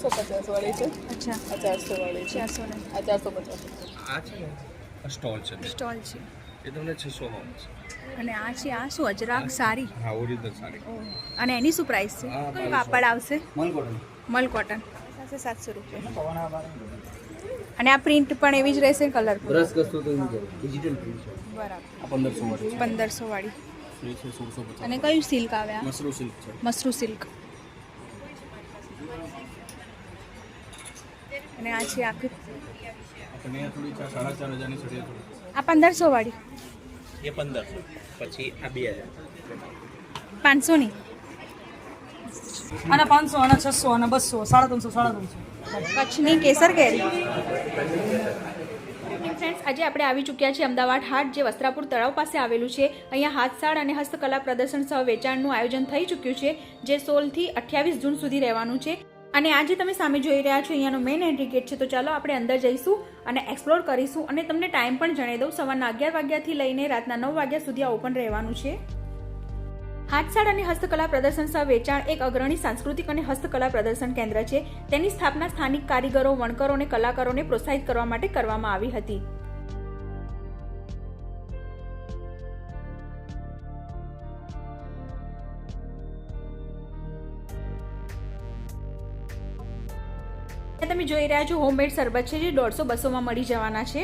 450 वाली છે। અચ્છા, 400 वाली છે। 400 ને 450। આ છે ને આ સ્ટોલ છે સ્ટોલ છે એ તમને 600 માં મળશે। અને આ છે આ શું અજરાક સાડી હા ઓરિજિનલ સાડી અને એની શું પ્રાઇસ છે? હા, કયું 2200 કાપડ આવશે? મલ કોટન મલ કોટન 700 રૂપિયા। અને આ પ્રિન્ટ પણ એવી જ રહેશે કલર બ્રશ કરશો તો એની ડિજિટલ પ્રિન્ટ છે બરાબર। આ 1500 વાળી 1500 વાળી છે 1650 અને કયું સિલ્ક આવે આ? મસરૂ સિલ્ક છે મસરૂ સિલ્ક અને આ છે આખી આપણે આ થોડી 4500 ની સડી થોડી આ 1500 વાળી એ 1500 પછી આ 2000 500 ની અને 500 અને 600 અને 200 350 કચ્છની કેસર કેરી। ફ્રેન્ડ્સ આજે આપણે આવી ચૂક્યા છીએ અમદાવાદ હાટ, જે વસ્ત્રાપુર તળાવ પાસે આવેલું છે। અહીંયા હાથસાળ અને હસ્તકલા પ્રદર્શન સહ વેચાણનું આયોજન થઈ ચૂક્યું છે, જે 16 થી 28 જૂન સુધી રહેવાનું છે। અને આજે તમે સામે જોઈ રહ્યા છો અહીંયાનો મેઇન એન્ટ્રી ગેટ છે। તો ચાલો આપણે અંદર જઈશું અને એક્સપ્લોર કરીશું અને તમને ટાઈમ પણ જણાવી દઉં। સવારના 11 વાગ્યાથી લઈને રાતના 9 વાગ્યા સુધી આ ઓપન રહેવાનું છે। હાથસાળ અને હસ્તકલા પ્રદર્શન સહ વેચાણ એક અગ્રણી સાંસ્કૃતિક અને હસ્તકલા પ્રદર્શન કેન્દ્ર છે। તેની સ્થાપના સ્થાનિક કારીગરો, વણકરો અને કલાકારોને પ્રોત્સાહિત કરવા માટે કરવામાં આવી હતી। તમે જોઈ રહ્યા છો હોમમેડ શરબત છે, જે 150-200 માં મળી જવાના છે।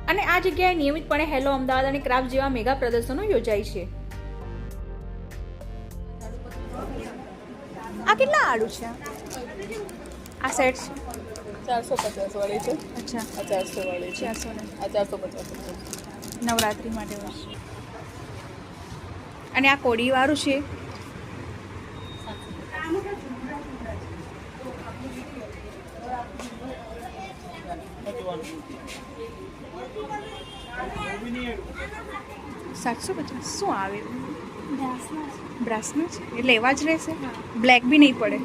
અને આ જગ્યાએ નિયમિતપણે હેલો અમદાવાદ અને ક્રાફ્ટ જેવા મેગા પ્રદર્શનો યોજાય છે। આ કેટલા આડું છે? આ સેટ છે 450 वाली છે। અચ્છા 400 वाली છે। 400 ને 450। નવરાત્રી માટે હોય। અને આ કોડી વાળું છે $750 શું આવે? બ્રાસનો છે એટલે એવા જ રહેશે, બ્લેક બી નહીં પડે,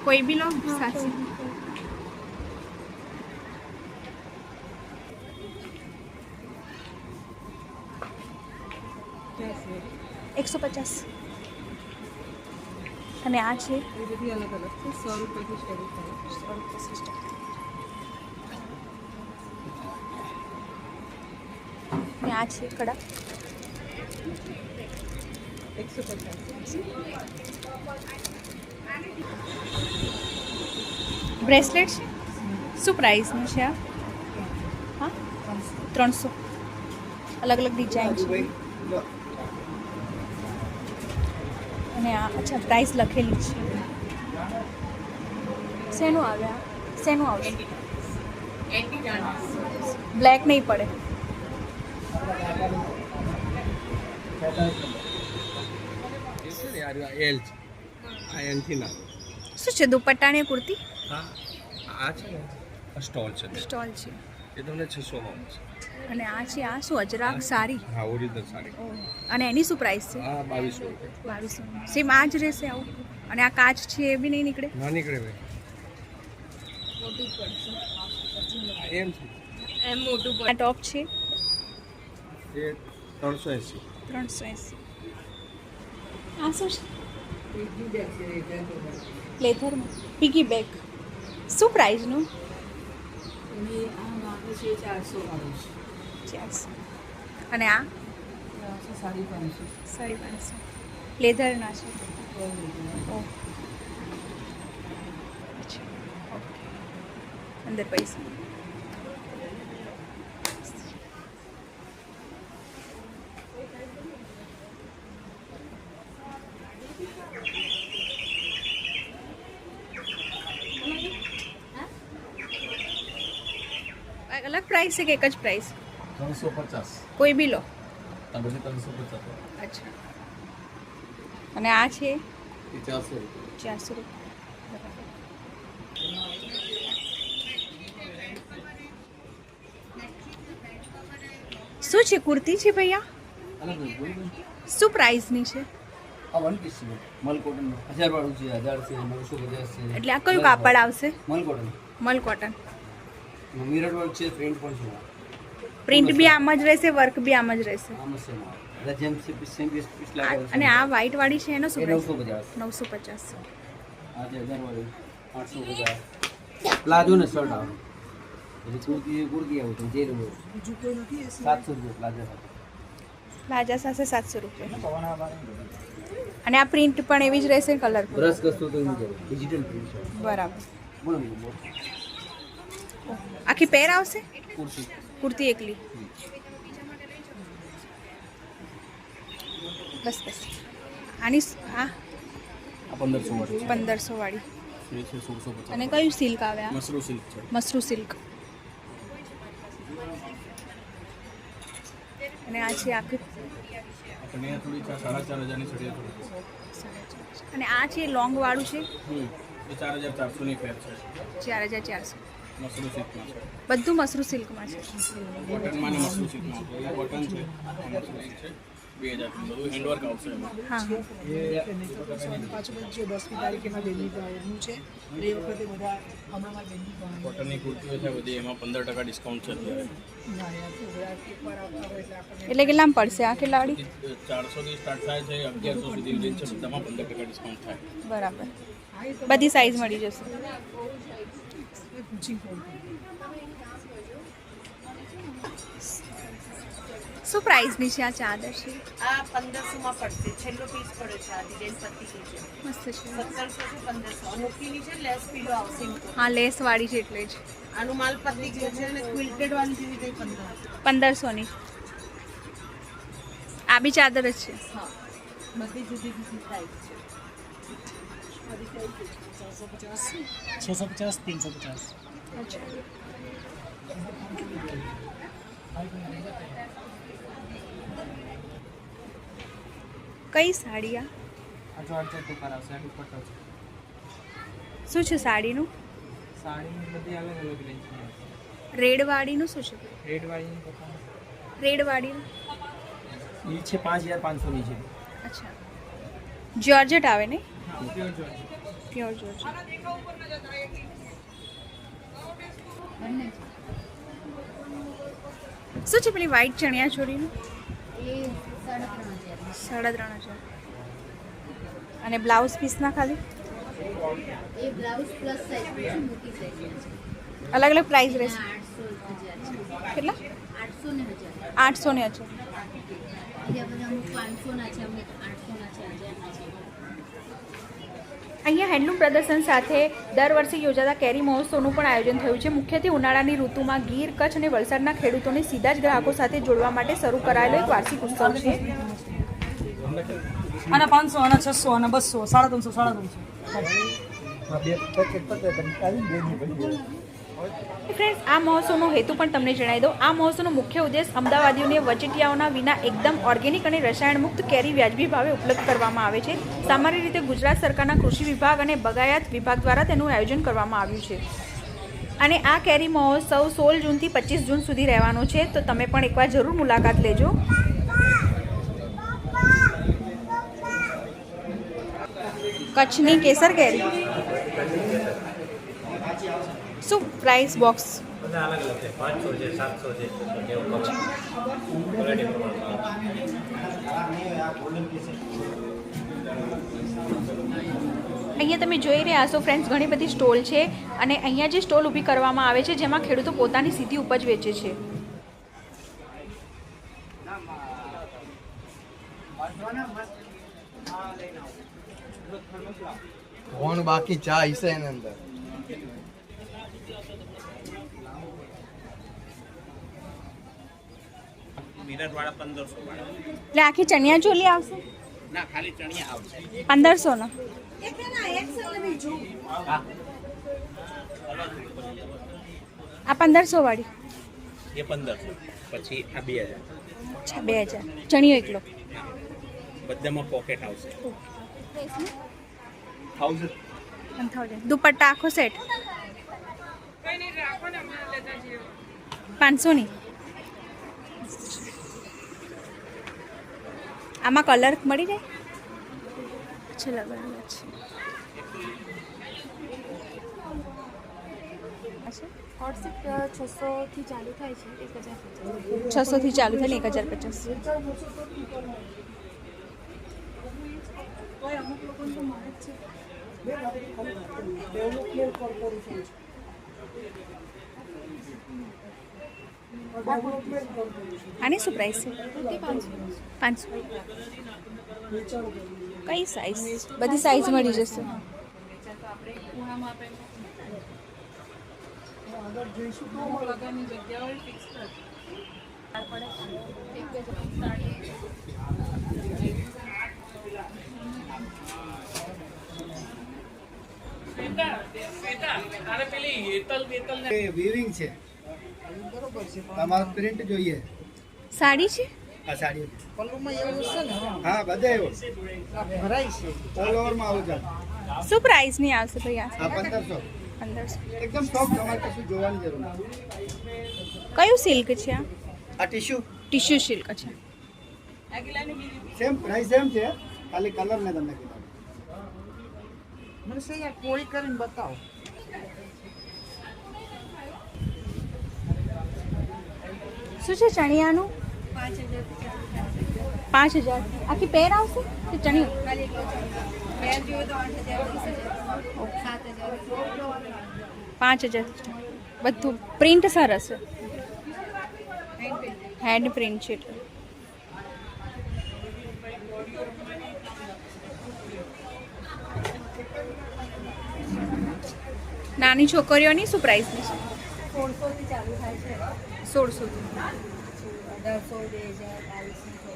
કોઈ બી લો 700। 150। અને આ છે એ બધી અલગ અલગ છે 100 રૂપિયાથી શરૂ થાય। અને આ છે કડા 150 બ્રેસલેટ છે, શું પ્રાઇસનું છે આ? હા 300। અલગ અલગ ડિઝાઇન છે અને આ અચ્છા પ્રાઇસ લખેલી છે। શેનું આવે આ? શેનું આવશે? બ્લેક નહીં પડે? યાર એલ છે આ એન થી ના શું છે? દુપટ્ટાની કુર્તી હા આ છે ને આ સ્ટોલ છે સ્ટોલ છે એ તમને 600 માં મળશે। અને આ છે આ શું અજરાક સાડી હા ઓરિજિનલ સાડી અને એની શું પ્રાઇસ છે? હા 2200 રૂપિયા 2200। સેમ આ જ રહેશે આવું? અને આ કાચ છે એ બી નહીં નીકળે? ના નીકળે ભાઈ એમ છે એમ મોટું આ ટોપ છે એ 380 380। આ શું છે? લેધરમાં પીગી બેગ, શું પ્રાઇસનું? અને આ માગે છે 400 વાળું છે 400। અને આ 550 550 લેધરના છે। ઓહ અચ્છા ઓકે। અંદર પૈસા અલગ પ્રાઇસ છે કે એક જ પ્રાઇસ? 350 કોઈ બી લો। તમે 350 અચ્છા અને આ છે એ 400 રૂપિયા 400 રૂપિયા। શું છે? કુર્તી છે ભૈયા? અલગ અલગ બોલ શું પ્રાઇસની છે? આ વન પીસ છે મલ કોટન 1000 વાળું છે 1000 છે 950 છે એટલે આ કયું કાપડ આવશે? મલ કોટન મલ કોટન। મિરર વર્ક છે પ્રિન્ટ પણ છે પ્રિન્ટ બી આમ જ રહેશે, વર્ક બી આમ જ રહેશે। આમ છે એટલે જેમ સેમ પીસ લાગે અને આ વ્હાઈટ વાળી છે એનો શું? 950 950। આ 1000 વાળું 850 પ્લાઝો ને શર્ટ આવે પછી કુર્તી આવું તો જે રૂપિયા બીજું કોઈ નથી એસી 700 રૂપિયા પ્લાઝા સાથે પ્લાઝા સાથે 700 રૂપિયા. અને આ પ્રિન્ટ પણ એવી જ રહેશે કલર બ્રશ કરશો તો એવું જાય ડિજિટલ પ્રિન્ટ છે બરાબર. બોલો બોલો આખી પેર આવશે કુર્તી કુર્તી એકલી. બસ બસ આની હા આ 1500 વાળી 1500 વાળી. છે 1650 અને કયું સિલ્ક આવે આ? મસરૂ સિલ્ક છે મસરૂ સિલ્ક. અને આ છે આખી આપણે થોડી 4500 ની છડી થોડી અને આ છે લોંગ વાળું છે એ 4400 ની પેર છે 4400. મસરૂ સિલ્કમાં છે બધું મસરૂ સિલ્કમાં છે. કોટનમાં ને મસરૂ સિલ્કમાં છે કોટન છે આ મસરૂ સિલ્ક છે 2000 બધું હેન્ડવર્ક આવશે એમાં હા પાછું જે 10મી તારીખે બેની પાવાનું છે એ વખતે બધા હમણાં બેની પાવાનું કોટનની કુર્તીઓ છે બધી એમાં 15% ડિસ્કાઉન્ટ છે અત્યારે ના યાર એકવાર આવતા હોય એટલે આપણને એટલે કેટલામાં પડશે આ કેટલા વાળી? 400 થી સ્ટાર્ટ થાય છે 1100 સુધી રેન્જ છે બધામાં 15% ડિસ્કાઉન્ટ થાય બરાબર. બધી સાઈઝ મળી જશે. પૂછી કોણ શું પ્રાઇસની છે આ ચાદર છે? આ 1500 માં પડશે. છેલ્લો પીસ પડે છે. આ ડિઝાઇન પતી ગઈ છે. મસ્ત છે. 1700 થી 1500. મોકીની છે લેસ પીલો આવશે એમ તો. હા લેસ વાળી છે એટલે જ આનું માલ પતી ગયો છે અને ક્વિલ્ટેડ વાળી જેવી કઈ 1500. 1500ની. આ બી ચાદર જ છે. હા બધી જુદી જુદી પ્રાઇસ છે. 650 350 કઈ સાડી આ? જો અડચણ તો કરાવશે આ દુપટ્ટો છે શું છે સાડીનું? સાડીની બધી અલગ અલગ રેન્જની રેડ વાળીનું શું છે? રેડ વાળીની પસંદ રેડ વાળીનું એ છે 5500 ની છે અચ્છા. જ્યોર્જેટ આવે ને? પ્યોર જો પ્યોર જ્યોર્જેટ. શું છે પેલી વ્હાઈટ ચણિયા ચોળીનું? એ 3500 3500. અને બ્લાઉઝ પીસના ખાલી એ બ્લાઉઝ પ્લસ સાઈઝ છે મોટી સાઈઝ છે અલગ અલગ પ્રાઇસ રહેશે. 800 1000 કેટલા? 800 ને 1000 800 ને અચ્છા. બીજા બધા અમુક 500 ના છે અમુક 800 ના છે 1000 ના છે. અહીંયા હેન્ડલૂમ પ્રદર્શન સાથે દર વર્ષે યોજાતા કેરી મહોત્સવનું પણ આયોજન થયું છે. મુખ્યત્વે ઉનાળાની ઋતુમાં ગીર, કચ્છ અને વલસાડના ખેડૂતોને સીધા જ ગ્રાહકો સાથે જોડવા માટે શરૂ કરાયેલો એક વાર્ષિક ઉત્સવ છે. આના 500 આના 600 આના 200 350 ફ્રેન્ડ્સ, આ મહોત્સવનો હેતુ પણ તમને જણાવી દઉં. આ મહોત્સવનો મુખ્ય ઉદ્દેશ અમદાવાદીઓને વચેટિયાઓના વિના એકદમ ઓર્ગેનિક અને રસાયણ મુક્ત કેરી વ્યાજબી ભાવે ઉપલબ્ધ કરવામાં આવે છે. સામાન્ય રીતે ગુજરાત સરકારના કૃષિ વિભાગ અને બગાયત વિભાગ દ્વારા તેનું આયોજન કરવામાં આવ્યું છે. અને આ કેરી મહોત્સવ 16 જૂનથી 25 જૂન સુધી રહેવાનો છે, તો તમે પણ એકવાર જરૂર મુલાકાત લેજો. કચ્છની કેસર કેરી શું પ્રાઇસ બોક્સ? બધા અલગ અલગ છે 500 છે 700 છે 600 જેવું ક્વોલિટી અહીંયા તમે જોઈ રહ્યા છો ફ્રેન્ડ્સ, ઘણી બધી સ્ટોલ છે અને અહીંયા જે સ્ટોલ ઊભી કરવામાં આવે છે જેમાં ખેડૂતો પોતાની સીધી ઉપજ વેચે છે. કોણ બાકી ચા હશે એની અંદર મિરર વાળા 1500 વાળા એટલે આખી ચણિયા ચોલી આવશે? ના ખાલી ચણિયા આવશે 1500 નો. આ 1500 વાળી એ 1500 પછી આ 2000 અચ્છા 2000 ચણિયો એકલો. બધામાં પોકેટ આવશે 1000. દુપટ્ટા આખો સેટ 500 ની. આમાં કલર મળી જાય? અચ્છા લગાવેલા છે. હોટસેટ 600 થી ચાલુ થાય છે 1050. 600 થી ચાલુ થાય ને 1050. ડેવલપમેન્ટ કોર્પોરેશન છે. ડેવલપમેન્ટ કોર્પોરેશન આની શું પ્રાઇસ છે? કુર્તી 500. 500. વેચાણ કર્યું. કઈ સાઇઝ? બધી સાઇઝ મળી જશે. આગળ જઈશું તો વીવિંગ છે. તમારે પ્રિન્ટ જોઈએ. સાડી છે? આ સાડી પલ્લુમાં એવું છે ને હા બધે એવો ભરાય છે. ઓલ ઓવરમાં આવું છે. શું પ્રાઇસની આવશે ભાઈ આ? આ 1500 1500. એકદમ સોફ્ટ. તમારે કશું જોવાની જરૂર નથી. કયું સિલ્ક છે આ? આ ટીશ્યુ ટિશ્યુ સિલ્ક છે. સેમ પ્રાઇસ સેમ છે, ખાલી કલર મેં તમને કીધા. મને છે યાર કોઈ કરીને બતાવો. શું છે ચણિયાનું? 5000. આખી પેર આવશે કે ચણિયું? 5000. બધું પ્રિન્ટ સરસ છે, હેન્ડ પ્રિન્ટ છે. નાની છોકરીઓની શું પ્રાઇસની છે? 1600 થી ચાલુ થાય છે. 1600. 1800, 2000, 2200.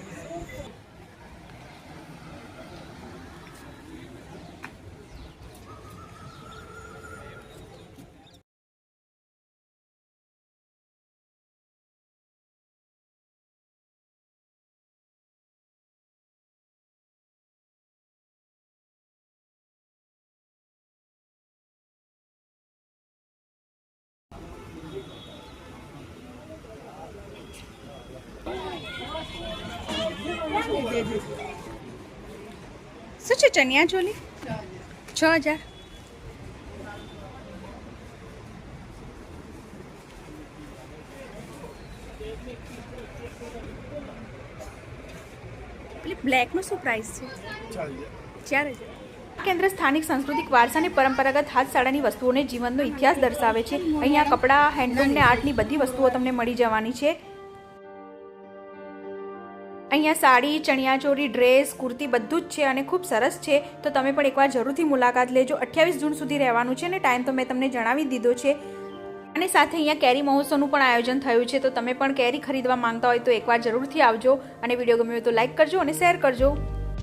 શું છે ચણિયા ચોલી? 6000. પેલી બ્લેકનું શું પ્રાઇસ છે? 4000. કેન્દ્ર સ્થાનિક સાંસ્કૃતિક વારસાને પરંપરાગત હાથસાળાની વસ્તુઓને જીવનનો ઇતિહાસ દર્શાવે છે. અહીંયા કપડાં, હેન્ડલૂમ ને આર્ટની બધી વસ્તુઓ તમને મળી જવાની છે. અહીંયા સાડી, ચણિયાચોળી, ડ્રેસ, કુર્તી બધું જ છે અને ખૂબ સરસ છે. તો તમે પણ એકવાર જરૂરથી મુલાકાત લેજો. 28 જૂન સુધી રહેવાનું છે અને ટાઈમ તો મેં તમને જણાવી દીધો છે. અને સાથે અહીંયા કેરી મહોત્સવનું પણ આયોજન થયું છે. તો તમે પણ કેરી ખરીદવા માંગતા હોય તો એકવાર જરૂરથી આવજો અને વિડીયો ગમ્યો હોય તો લાઈક કરજો અને શેર કરજો.